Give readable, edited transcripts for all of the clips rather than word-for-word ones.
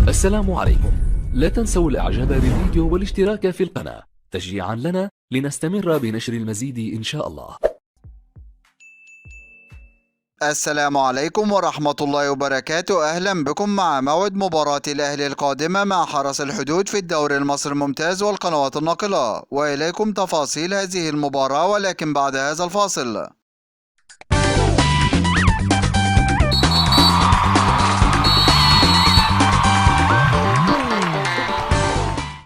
السلام عليكم. لا تنسوا الاعجاب بالفيديو والاشتراك في القناة تشجيعا لنا لنستمر بنشر المزيد إن شاء الله. السلام عليكم ورحمة الله وبركاته. أهلا بكم مع موعد مباراة الأهلي القادمة مع حرس الحدود في الدوري المصري الممتاز والقنوات الناقلة، وإليكم تفاصيل هذه المباراة ولكن بعد هذا الفاصل.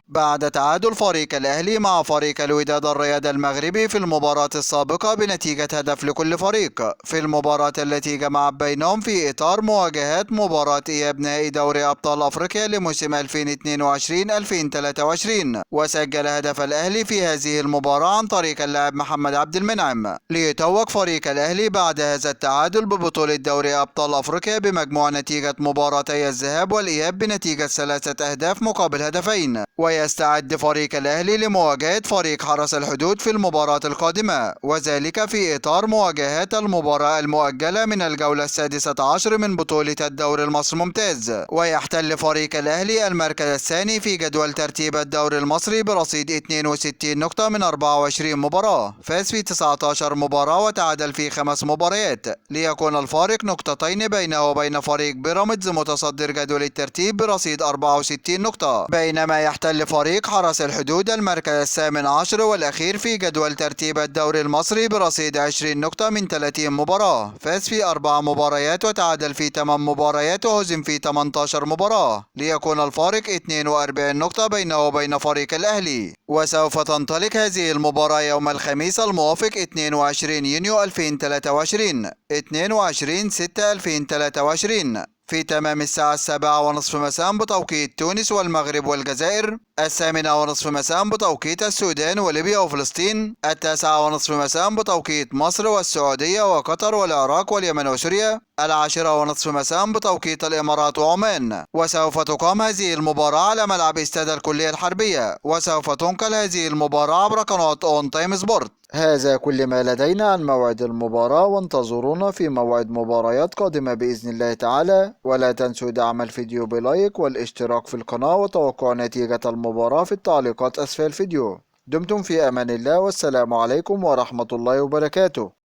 بعد تعادل فريق الأهلي مع فريق الوداد الرياضي المغربي في المباراة السابقة بنتيجة هدف لكل فريق في المباراة التي جمعت بينهم في إطار مواجهات مباراة إياب نهائي دوري أبطال أفريقيا لموسم 2022-2023، وسجل هدف الأهلي في هذه المباراة عن طريق اللاعب محمد عبد المنعم ليتوج فريق الأهلي بعد هذا التعادل ببطولة دوري أبطال أفريقيا بمجموع نتيجة مباراتي الذهاب والإياب بنتيجة 3 أهداف مقابل هدفين. ويستعد فريق الأهلي لمواجهة فريق حرس الحدود في المباراة القادمة، وذلك في إطار مواجهات المباراة المؤجلة من الجولة 16 من بطولة الدوري المصري الممتاز. ويحتل فريق الأهلي المركز الثاني في جدول ترتيب الدوري المصري برصيد 62 نقطة من 24 مباراة، فاز في 19 مباراة وتعادل في 5 مباريات، ليكون الفارق نقطتين بينه وبين فريق بيراميدز متصدر جدول الترتيب برصيد 64 نقطة، بينما يحتل فريق حرس الحدود المركز الثامن عشر والأخير في جدول ترتيب الدوري المصري برصيد 20 نقطة من 30 مباراة، فاز في 4 مباريات وتعادل في 8 مباريات وهزم في 18 مباراة، ليكون الفارق 42 نقطة بينه وبين فريق الأهلي. وسوف تنطلق هذه المباراة يوم الخميس الموافق 22 يونيو 2023 22/6/2023 في تمام الساعة 7:30 مساء بتوقيت تونس والمغرب والجزائر، 8:30 مساء بتوقيت السودان وليبيا وفلسطين، 9:30 مساء بتوقيت مصر والسعودية وقطر والعراق واليمن وسوريا، 10:30 مساء بتوقيت الإمارات وعمان. وسوف تقام هذه المباراة على ملعب استاد الكلية الحربية، وسوف تنقل هذه المباراة عبر قناة أون تايم سبورت. هذا كل ما لدينا عن موعد المباراة، وانتظرونا في موعد مباريات قادمة بإذن الله تعالى، ولا تنسوا دعم الفيديو بلايك والاشتراك في القناة وتوقع نتيجة المباراة في التعليقات أسفل الفيديو. دمتم في أمان الله، والسلام عليكم ورحمة الله وبركاته.